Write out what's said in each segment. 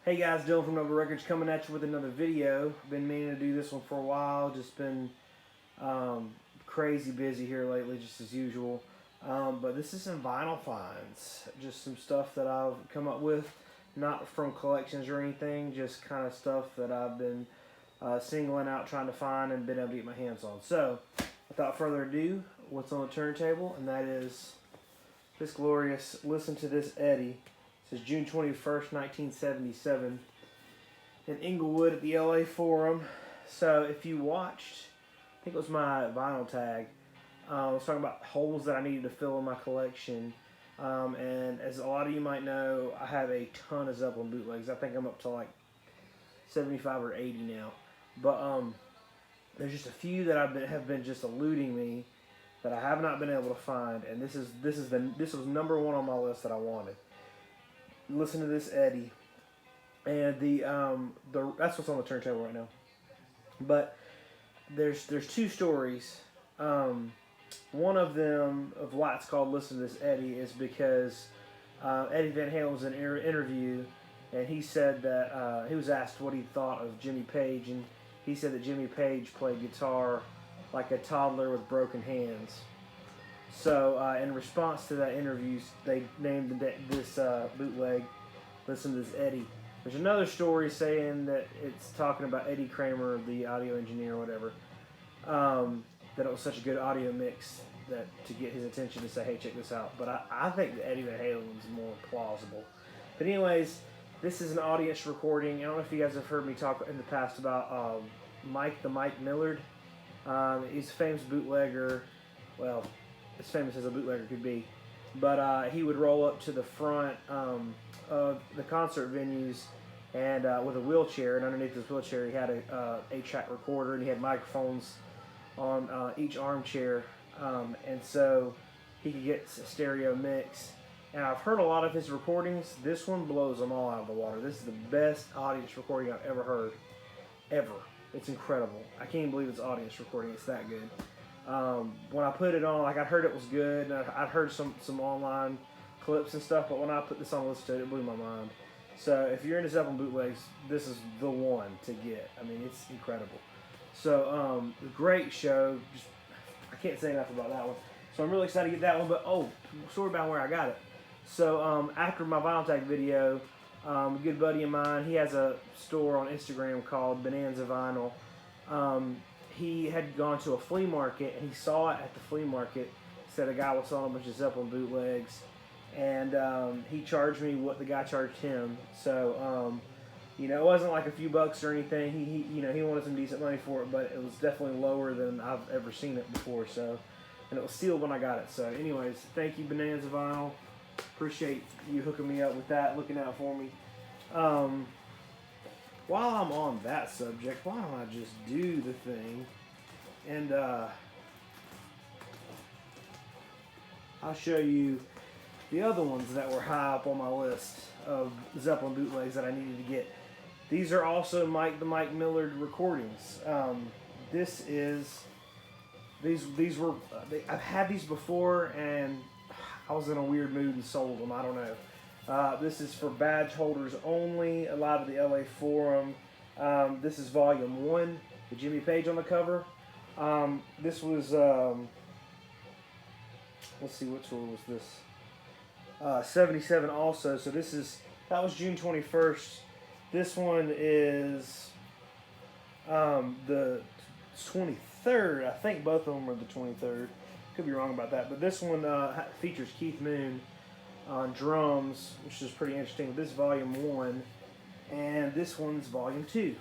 Hey guys, Dylan from Noblerecordstore coming at you with another video. Been meaning to do this one for a while, just been crazy busy here lately, just as usual. But this is some vinyl finds, just some stuff that I've come up with, not from collections or anything, just kind of stuff that I've been singling out, trying to find and been able to get my hands on. So, without further ado, what's on the turntable, and that is this glorious Listen to This Eddie. This is June 21st, 1977 in Inglewood at the LA Forum. So if you watched, I think it was my vinyl tag, I was talking about holes that I needed to fill in my collection. And as a lot of you might know, I have a ton of Zeppelin bootlegs. I think I'm up to like 75 or 80 now. But there's just a few that have been just eluding me that I have not been able to find. And this was number one on my list that I wanted. Listen to This Eddie, and that's what's on the turntable right now. But there's two stories. One of them, of why it's called Listen to This Eddie, is because Eddie Van Halen was in an interview, and he said that he was asked what he thought of Jimmy Page, and he said that Jimmy Page played guitar like a toddler with broken hands. So, in response to that interview, they named this bootleg, Listen to This Eddie. There's another story saying that it's talking about Eddie Kramer, the audio engineer or whatever, that it was such a good audio mix that to get his attention to say, hey, check this out. But I think that Eddie Van Halen is more plausible. But anyways, this is an audience recording. I don't know if you guys have heard me talk in the past about Mike Millard. He's a famous bootlegger. Well, as famous as a bootlegger could be, but he would roll up to the front of the concert venues and with a wheelchair, and underneath his wheelchair he had a 8-track recorder, and he had microphones on each armchair, and so he could get a stereo mix. And I've heard a lot of his recordings. This one blows them all out of the water. This is the best audience recording I've ever heard, ever. It's incredible. I can't even believe it's audience recording. It's that good. When I put it on, like, I'd heard it was good, and I'd heard some online clips and stuff, but when I put this on, listen to it, it blew my mind. So if you're into Zeppelin bootlegs, this is the one to get. I mean, it's incredible. So, great show. I can't say enough about that one. So I'm really excited to get that one, but story about where I got it. So after my vinyl tag video, a good buddy of mine, he has a store on Instagram called Bonanza Vinyl. He had gone to a flea market, and he saw it at the flea market. Said a guy was selling a bunch of Zeppelin bootlegs, and he charged me what the guy charged him. So, it wasn't like a few bucks or anything. He wanted some decent money for it, but it was definitely lower than I've ever seen it before. So, and it was sealed when I got it. So, anyways, thank you, Bonanza Vinyl. Appreciate you hooking me up with that, looking out for me. While I'm on that subject, why don't I just do the thing, and I'll show you the other ones that were high up on my list of Zeppelin bootlegs that I needed to get. These are also Mike Millard recordings. I've had these before, and I was in a weird mood and sold them. I don't know. This is for badge holders only, live at the LA Forum. This is volume 1, with Jimmy Page on the cover. This was, let's see, which one was this? 77 also, so that was June 21st. This one is the 23rd. I think both of them are the 23rd. Could be wrong about that, but this one features Keith Moon on drums, which is pretty interesting. This is volume 1, and this one's volume 2.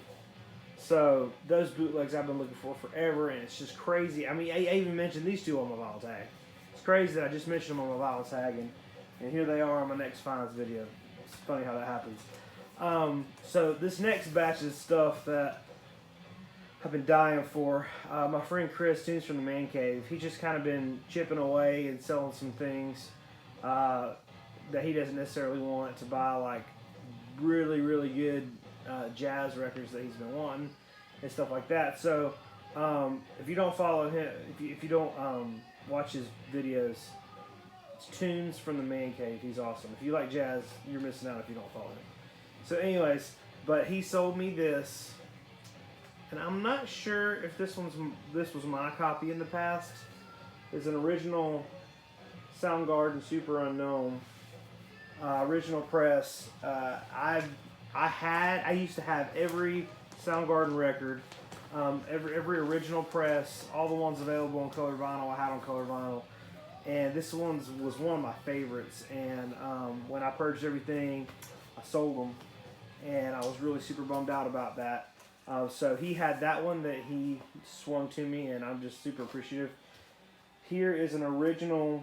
So those bootlegs I've been looking for forever, and it's just crazy. I mean, I even mentioned these two on my vinyl tag. It's crazy that I just mentioned them on my vinyl tag, and here they are on my next finds video. It's funny how that happens. So this next batch is stuff that I've been dying for. My friend Chris, Tunes from the Man Cave, he's just kind of been chipping away and selling some things that he doesn't necessarily want to buy, like really, really good jazz records that he's been wanting and stuff like that. So if you don't follow him, if you don't watch his videos, it's Tunes from the Man Cave. He's awesome. If you like jazz, you're missing out if you don't follow him. So anyways, but he sold me this, and I'm not sure if this was my copy in the past. It's an original Soundgarden Super Unknown, original press. I used to have every Soundgarden record, every original press, all the ones available on colored vinyl. I had on colored vinyl, and this one was one of my favorites. And when I purged everything, I sold them, and I was really super bummed out about that. So he had that one that he swung to me, and I'm just super appreciative. Here is an original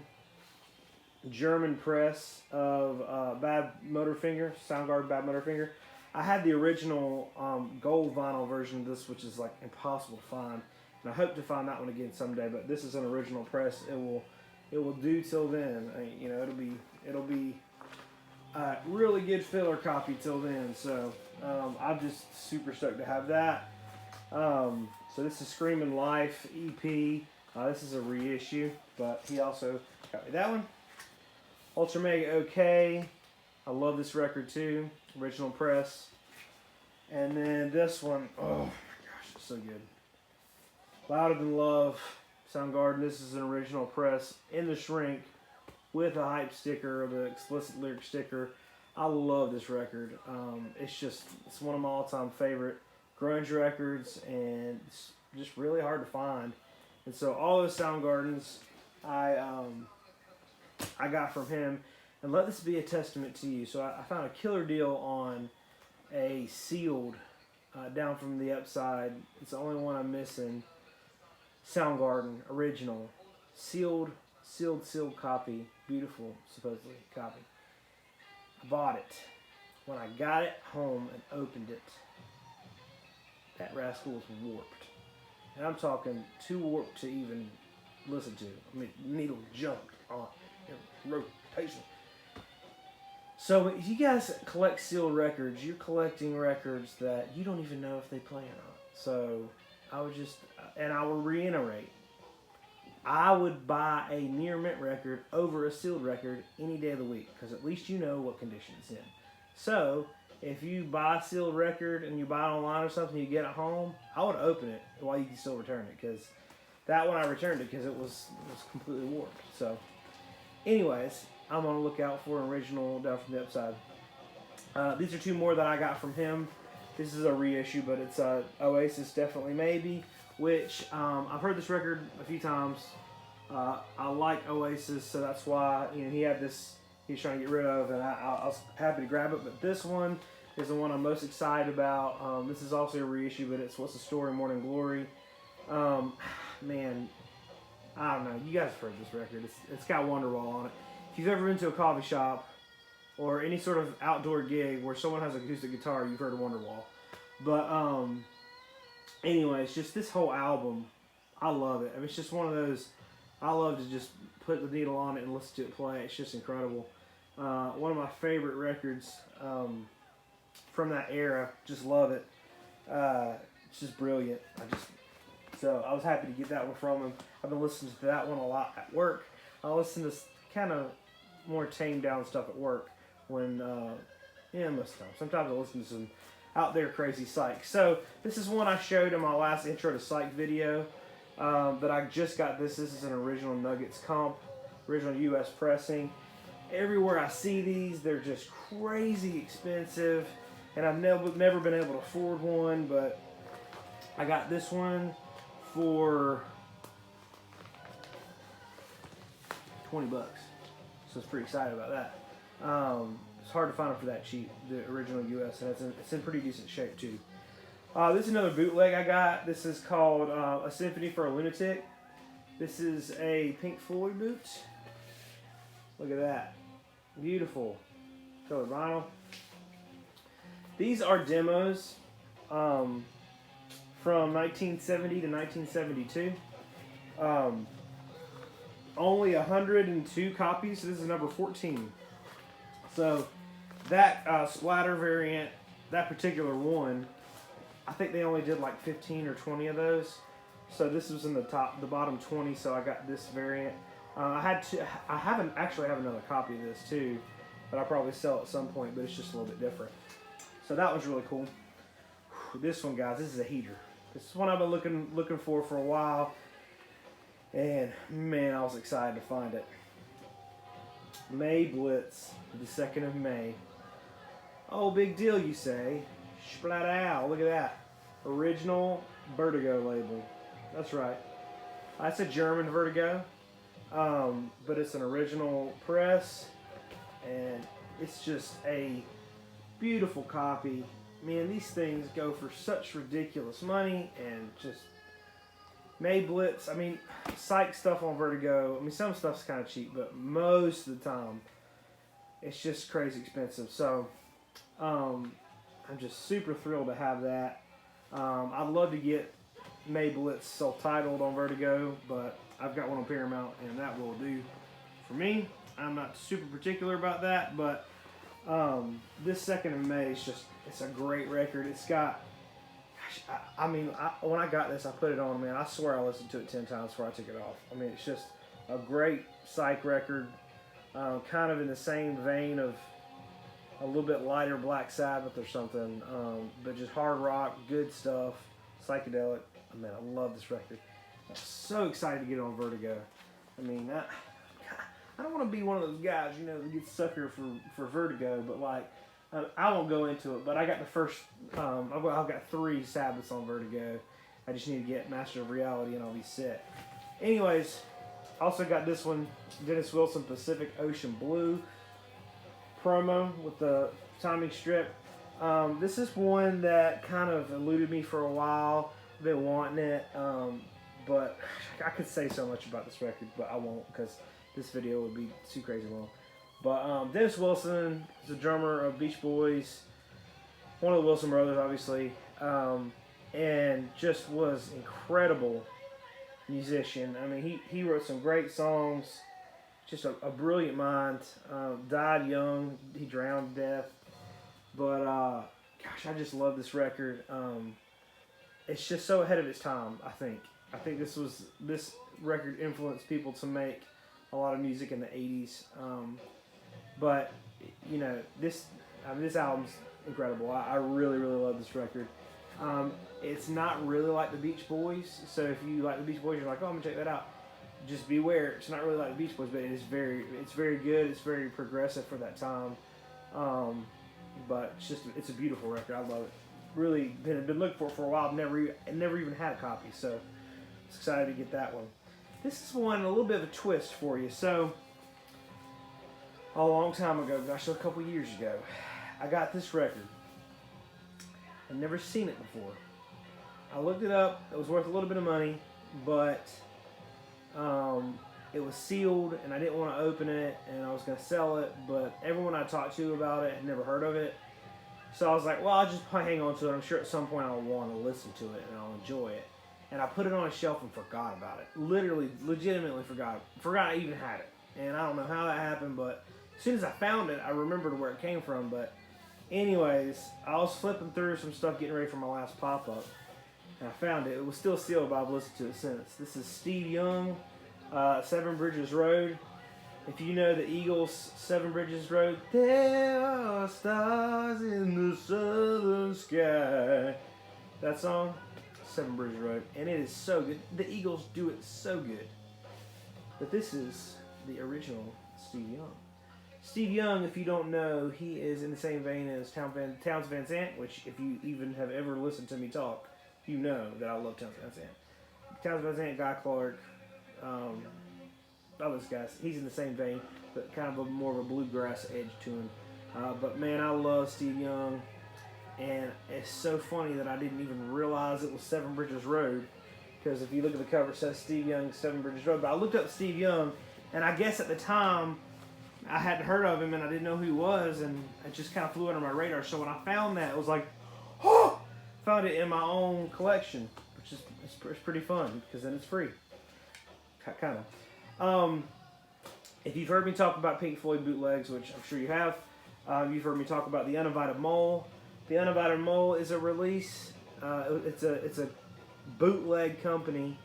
German press of Bad Motorfinger, Soundgarden Bad Motorfinger. I had the original gold vinyl version of this, which is like impossible to find, and I hope to find that one again someday. But this is an original press. It will do till then. You know, it'll be a really good filler copy till then. So I'm just super stoked to have that. So this is Screaming Life EP. This is a reissue, but he also got me that one. Ultra Mega OK. I love this record too. Original press. And then this one, oh my gosh, it's so good. Louder Than Love, Soundgarden. This is an original press in the shrink with a hype sticker, the explicit lyric sticker. I love this record. It's one of my all-time favorite grunge records, and it's just really hard to find. And so all those Soundgardens I got from him. And let this be a testament to you. So I found a killer deal on a sealed, down from the upside. It's the only one I'm missing. Soundgarden original, sealed copy. Beautiful, supposedly copy. I bought it. When I got it home and opened it, that rascal was warped. And I'm talking too warped to even listen to. I mean, needle jumped on rotation. So if you guys collect sealed records, you're collecting records that you don't even know if they play or not. So I will reiterate, I would buy a near mint record over a sealed record any day of the week, because at least you know what condition it's in. So if you buy a sealed record and you buy it online or something, you get it home, I would open it while you can still return it, because that one I returned it because it was completely warped. So anyways, I'm on the lookout for an original Down from the Upside. These are two more that I got from him. This is a reissue, but it's Oasis, Definitely Maybe, which I've heard this record a few times. I like Oasis, so that's why he had this he's trying to get rid of, and I was happy to grab it. But this one is the one I'm most excited about. This is also a reissue, but it's What's the Story, Morning Glory. Man, I don't know. You guys have heard this record. It's got Wonderwall on it. If you've ever been to a coffee shop or any sort of outdoor gig where someone has an acoustic guitar, you've heard of Wonderwall. But anyways, just this whole album, I love it. I mean, it's just one of those, I love to just put the needle on it and listen to it play. It's just incredible. One of my favorite records from that era. Just love it. It's just brilliant. So I was happy to get that one from him. I've been listening to that one a lot at work. I listen to kind of more tamed down stuff at work when, most of the time. Sometimes I listen to some out there crazy Psych. So this is one I showed in my last intro to Psych video, but I just got this. This is an original Nuggets comp, original US pressing. Everywhere I see these, they're just crazy expensive, and I've never been able to afford one, but I got this one for $20. So I was pretty excited about that. It's hard to find them for that cheap, the original US, and it's in pretty decent shape too. This is another bootleg I got. This is called A Symphony for a Lunatic. This is a Pink Floyd boot. Look at that. Beautiful. Colored vinyl. These are demos from 1970 to 1972. Only 102 copies, so this is number 14. So that splatter variant, that particular one, I think they only did like 15 or 20 of those. So this was in the bottom 20, so I got this variant. I actually have another copy of this too, that I'll probably sell at some point, but it's just a little bit different. So that was really cool. This one, guys, this is a heater. This is one I've been looking for a while. And, man, I was excited to find it. May Blitz, the 2nd of May. Oh, big deal, you say. Splat-ow, look at that. Original Vertigo label. That's right. That's a German Vertigo. But it's an original press. And it's just a beautiful copy. Man, these things go for such ridiculous money. And just May Blitz. I mean, Psych stuff on Vertigo. I mean, some stuff's kind of cheap. But most of the time, it's just crazy expensive. So, I'm just super thrilled to have that. I'd love to get May Blitz self-titled on Vertigo, but I've got one on Paramount, and that will do for me. I'm not super particular about that, but this 2nd of May is just, it's a great record. It's got, I mean, when I got this, I put it on, man, I swear I listened to it 10 times before I took it off. I mean, it's just a great Psych record, kind of in the same vein of a little bit lighter Black Sabbath or something, but just hard rock, good stuff, psychedelic. Man, I love this record. I'm so excited to get it on Vertigo. I mean, I don't want to be one of those guys, you know, that gets sucker for Vertigo, but like, I won't go into it, but I got the first, I've got 3 Sabbaths on Vertigo. I just need to get Master of Reality and I'll be set. Anyways, also got this one, Dennis Wilson Pacific Ocean Blue promo with the timing strip. This is one that kind of eluded me for a while. I've been wanting it, but I could say so much about this record, but I won't because this video would be too crazy long. But Dennis Wilson is the drummer of Beach Boys, one of the Wilson brothers, obviously, and just was incredible musician. I mean, he wrote some great songs. Just a brilliant mind. Died young. He drowned to death. But, gosh, I just love this record. It's just so ahead of its time, I think. I think this record influenced people to make a lot of music in the 80s. But, you know, this album's incredible. I really, really love this record. It's not really like the Beach Boys. So if you like the Beach Boys, you're like, oh, I'm going to check that out. Just beware, it's not really like the Beach Boys, but it's very good. It's very progressive for that time. But it's a beautiful record. I love it. Really been looking for it for a while. Never even had a copy, so it's excited to get that one. This is one a little bit of a twist for you. So a long time ago, gosh, a couple years ago, I got this record. I'd never seen it before. I looked it up. It was worth a little bit of money, but it was sealed, and I didn't want to open it, and I was going to sell it, but everyone I talked to about it had never heard of it. So I was like, well, I'll just hang on to it. I'm sure at some point I'll want to listen to it, and I'll enjoy it. And I put it on a shelf and forgot about it. Legitimately forgot. Forgot I even had it. And I don't know how that happened, but as soon as I found it, I remembered where it came from. But anyways, I was flipping through some stuff getting ready for my last pop-up, and I found it. It was still sealed, but I've listened to it since. This is Steve Young, Seven Bridges Road. If you know the Eagles' Seven Bridges Road, there are stars in the southern sky. That song, Seven Bridges Road, and it is so good. The Eagles do it so good. But this is the original Steve Young. Steve Young, if you don't know, he is in the same vein as Townes Van Zandt, which if you even have ever listened to me talk, you know that I love Townes Van Zandt. Townes Van Zandt, Guy Clark, all those guys, he's in the same vein, but kind of more of a bluegrass edge to him. But man, I love Steve Young, and it's so funny that I didn't even realize it was Seven Bridges Road, because if you look at the cover, it says Steve Young's Seven Bridges Road. But I looked up Steve Young, and I guess at the time, I hadn't heard of him, and I didn't know who he was, and it just kind of flew under my radar. So when I found that, it was like, oh! Found it in my own collection, which is it's pretty fun, because then it's free. Kind of. If you've heard me talk about Pink Floyd bootlegs, which I'm sure you have, you've heard me talk about the Undivided Mole. The Undivided Mole is a release. It's a bootleg company,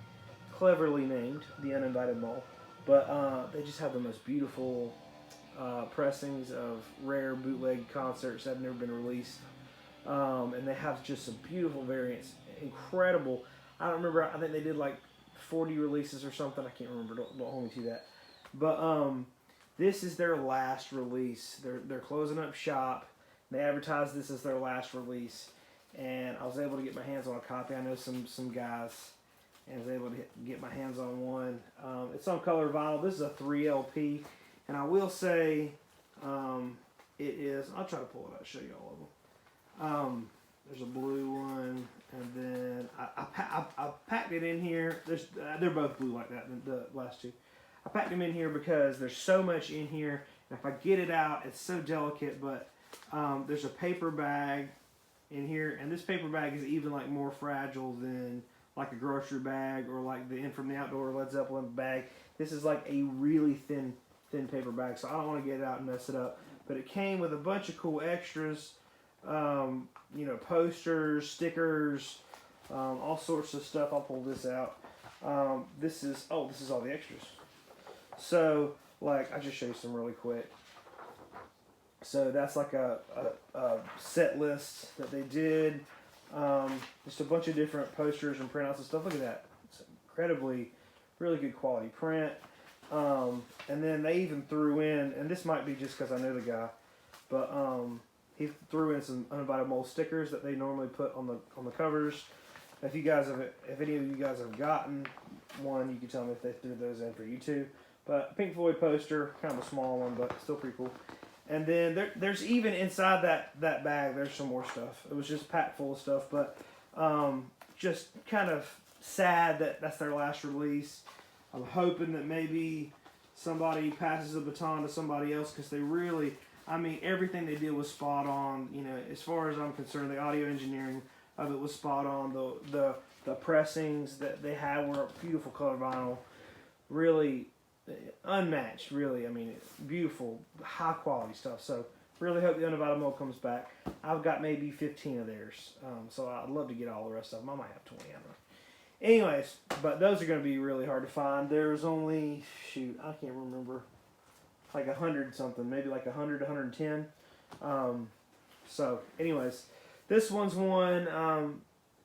cleverly named the Undivided Mole. But they just have the most beautiful pressings of rare bootleg concerts that have never been released And they have just some beautiful variants, incredible. I don't remember. I think they did like 40 releases or something. I can't remember. Don't hold me to that. But this is their last release. They're closing up shop. They advertised this as their last release, and I was able to get my hands on a copy. I know some guys, and I was able to get my hands on one. It's on color vinyl. This is a 3 LP, and I will say it is. I'll try to pull it out, show you all of them. There's a blue one, and then I packed it in here. They're both blue like that, the last two. I packed them in here because there's so much in here, and if I get it out, it's so delicate, but there's a paper bag in here, and this paper bag is even like more fragile than like a grocery bag or like the In From the Outdoor Led Zeppelin bag. This is like a really thin paper bag, so I don't want to get it out and mess it up. But it came with a bunch of cool extras, you know, posters, stickers, all sorts of stuff. I'll pull this out. This is all the extras. So, like, I'll just show you some really quick. So that's like a set list that they did. Just a bunch of different posters and printouts and stuff. Look at that. It's incredibly, really good quality print. And then they even threw in, and this might be just because I know the guy, but he threw in some Undivided Mole stickers that they normally put on the covers. If any of you guys have gotten one, you can tell me if they threw those in for you too. But Pink Floyd poster, kind of a small one, but still pretty cool. And then there's even inside that bag, there's some more stuff. It was just packed full of stuff, but just kind of sad that that's their last release. I'm hoping that maybe somebody passes the baton to somebody else, because they really, I mean, everything they did was spot on. You know, as far as I'm concerned, the audio engineering of it was spot on. The pressings that they had were beautiful color vinyl, really unmatched, really. I mean, beautiful, high quality stuff. So really hope the Undivided Mole comes back. I've got maybe 15 of theirs, so I'd love to get all the rest of them. I might have 20, I don't know. Anyways, but those are going to be really hard to find. There's only, shoot, I can't remember, like 100 something, maybe like 100, 110. So anyways, this one's one.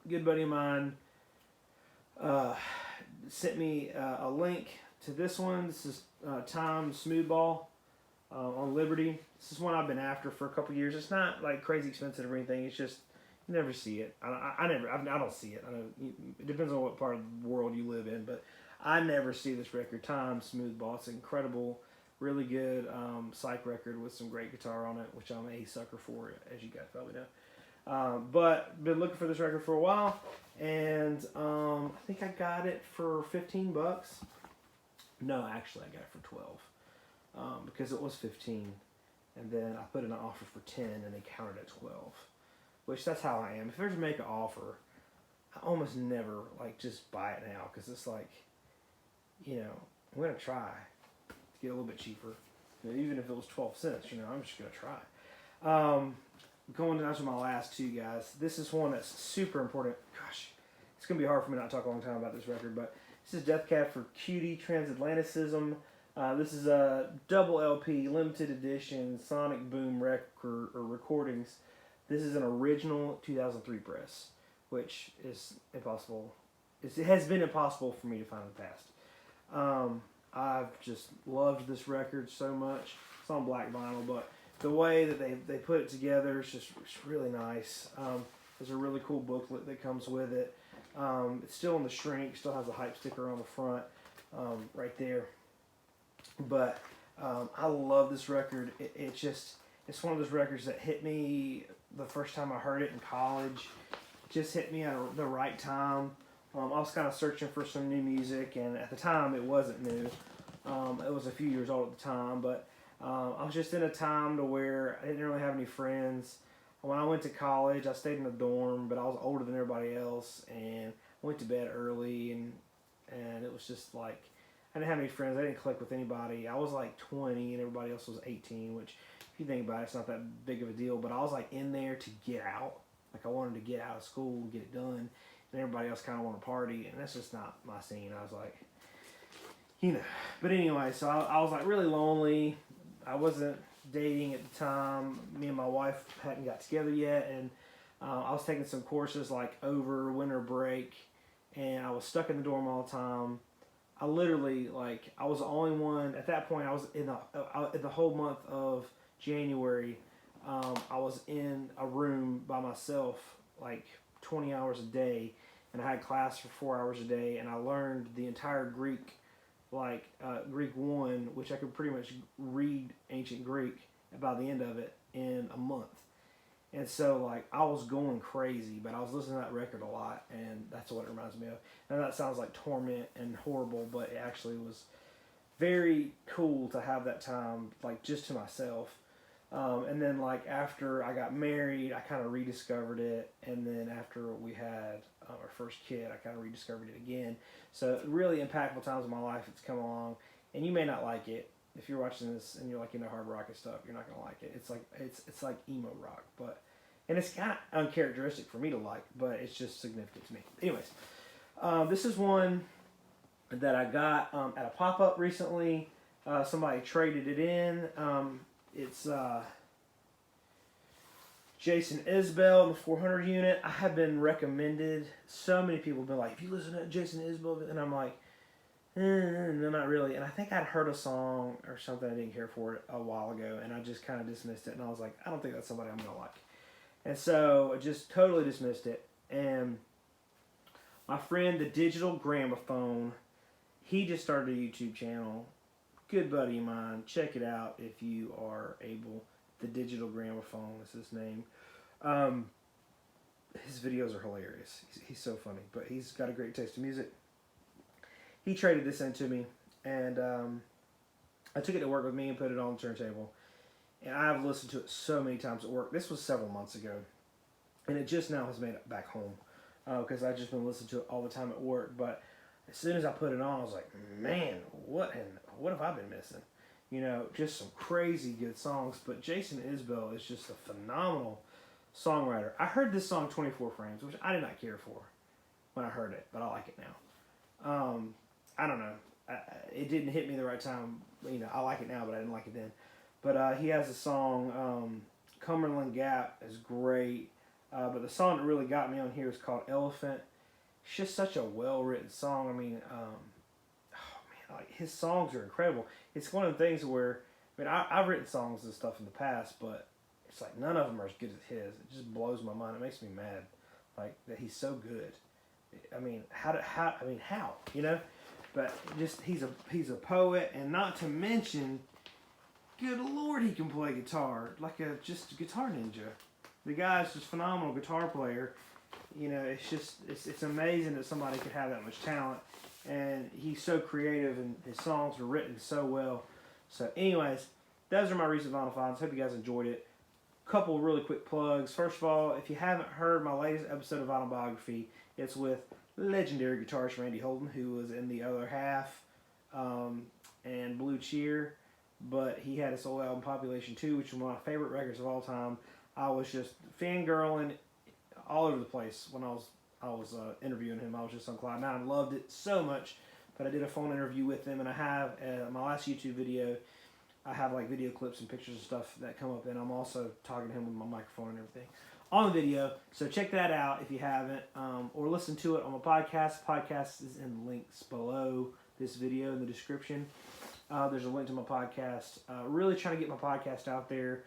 Good buddy of mine sent me a link to this one. This is Time Smoothball on Liberty. This is one I've been after for a couple years. It's not like crazy expensive or anything. It's just you never see it. I don't see it. I know it depends on what part of the world you live in, but I never see this record. Time Smoothball. It's incredible, really good Psych record with some great guitar on it, which I'm a sucker for, as you guys probably know. But been looking for this record for a while, and I think I got it for $15. No, actually, I got it for 12 because it was 15, and then I put in an offer for 10, and they countered at 12. Which that's how I am. If I ever make an offer, I almost never like just buy it now, because it's like, you know, I'm gonna try to get a little bit cheaper, you know, even if it was 12 cents. You know, I'm just gonna try. Going down to my last two, guys. This is one that's super important. Gosh, it's gonna be hard for me not to talk a long time about this record, but this is Death Cab for Cutie Transatlanticism. This is a double LP, limited edition, Sonic Boom record or recordings. This is an original 2003 press, which is impossible. It has been impossible for me to find in the past. I've just loved this record so much. It's on black vinyl, but the way that they put it together is just really nice. There's a really cool booklet that comes with it. It's still in the shrink, still has a hype sticker on the front right there. But I love this record. It's one of those records that hit me the first time I heard it in college. It just hit me at the right time. I was kind of searching for some new music, and at the time it wasn't new. It was a few years old at the time, but I was just in a time to where I didn't really have any friends. When I went to college, I stayed in a dorm, but I was older than everybody else, and went to bed early, and it was just like, I didn't have any friends. I didn't click with anybody. I was like 20, and everybody else was 18, which, if you think about it, it's not that big of a deal, but I was like in there to get out. Like I wanted to get out of school, get it done, and everybody else kind of wanted to party, and that's just not my scene. I was like, you know. But anyway, so I was like really lonely. I wasn't dating at the time. Me and my wife hadn't got together yet, and I was taking some courses like over winter break, and I was stuck in the dorm all the time. I literally, like, I was the only one at that point. I was in the whole month of January. I was in a room by myself, like 20 hours a day, and I had class for 4 hours a day, and I learned the entire Greek, like Greek 1, which I could pretty much read ancient Greek by the end of it in a month. And so, like, I was going crazy, but I was listening to that record a lot, and that's what it reminds me of. And that sounds like torment and horrible, but it actually was very cool to have that time, like, just to myself. And then, like, after I got married, I kind of rediscovered it. And then after we had our first kid, I kind of rediscovered it again. So, really impactful times in my life it's come along. And you may not like it. If you're watching this and you're like into hard rock and stuff, you're not gonna like it. It's like emo rock, and it's kind of uncharacteristic for me to like, but it's just significant to me. Anyways, this is one that I got at a pop-up recently. Somebody traded it in. It's Jason Isbell, the 400 unit. I have been recommended. So many people have been like, if you listen to Jason Isbell, and I'm like, no, not really. And I think I'd heard a song or something I didn't care for it a while ago, and I just kind of dismissed it. And I was like, I don't think that's somebody I'm going to like. And so I just totally dismissed it. And my friend, the Digital Gramophone, he just started a YouTube channel. Good buddy of mine. Check it out if you are able. The Digital Gramophone is his name. His videos are hilarious. He's so funny, but he's got a great taste in music. He traded this in to me, and I took it to work with me and put it on the turntable. And I've listened to it so many times at work. This was several months ago, and it just now has made it back home because I've just been listening to it all the time at work. But as soon as I put it on, I was like, man, what have I been missing? You know, just some crazy good songs. But Jason Isbell is just a phenomenal songwriter. I heard this song 24 Frames, which I did not care for when I heard it, but I like it now. I don't know. It didn't hit me the right time. You know, I like it now, but I didn't like it then. But he has a song, Cumberland Gap is great. But the song that really got me on here is called Elephant. It's just such a well-written song. I mean, like, his songs are incredible. It's one of the things where, I mean, I've written songs and stuff in the past, but it's like none of them are as good as his. It just blows my mind. It makes me mad, like, that he's so good. I mean, how, you know? But just, he's a poet, and not to mention, good Lord, he can play guitar like just a guitar ninja. The guy's just a phenomenal guitar player. You know, it's amazing that somebody could have that much talent, and he's so creative, and his songs are written so well. So, anyways, those are my recent vinyl finds. Hope you guys enjoyed it. Couple really quick plugs. First of all, if you haven't heard my latest episode of Vinyl Biography, it's with legendary guitarist Randy Holden, who was in The Other Half and Blue Cheer, but he had a solo album, Population 2, which is one of my favorite records of all time. I was just fangirling all over the place when I was interviewing him. I was just on cloud nine. I loved it so much, but I did a phone interview with him, and I have my last YouTube video. I have like video clips and pictures and stuff that come up, and I'm also talking to him with my microphone and everything on the video. So check that out if you haven't, or listen to it on my podcast. Podcast is in the links below this video in the description. There's a link to my podcast. Really trying to get my podcast out there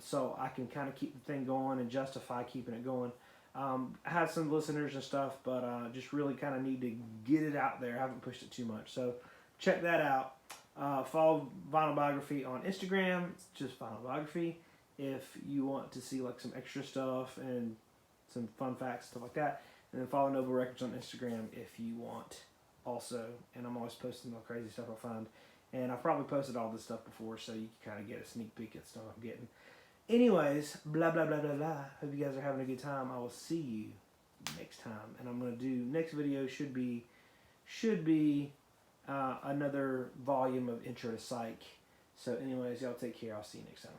so I can kind of keep the thing going and justify keeping it going. I have some listeners and stuff, but just really kind of need to get it out there. I haven't pushed it too much. So check that out. Follow Vinyl Biography on Instagram. It's just Vinyl Biography. If you want to see like some extra stuff and some fun facts, stuff like that. And then follow Noble Records on Instagram if you want also. And I'm always posting the crazy stuff I find. And I've probably posted all this stuff before, so you can kind of get a sneak peek at stuff I'm getting. Anyways, blah, blah, blah, blah, blah. Hope you guys are having a good time. I will see you next time. And I'm going to do, next video should be another volume of Intro to Psych. So anyways, y'all take care. I'll see you next time.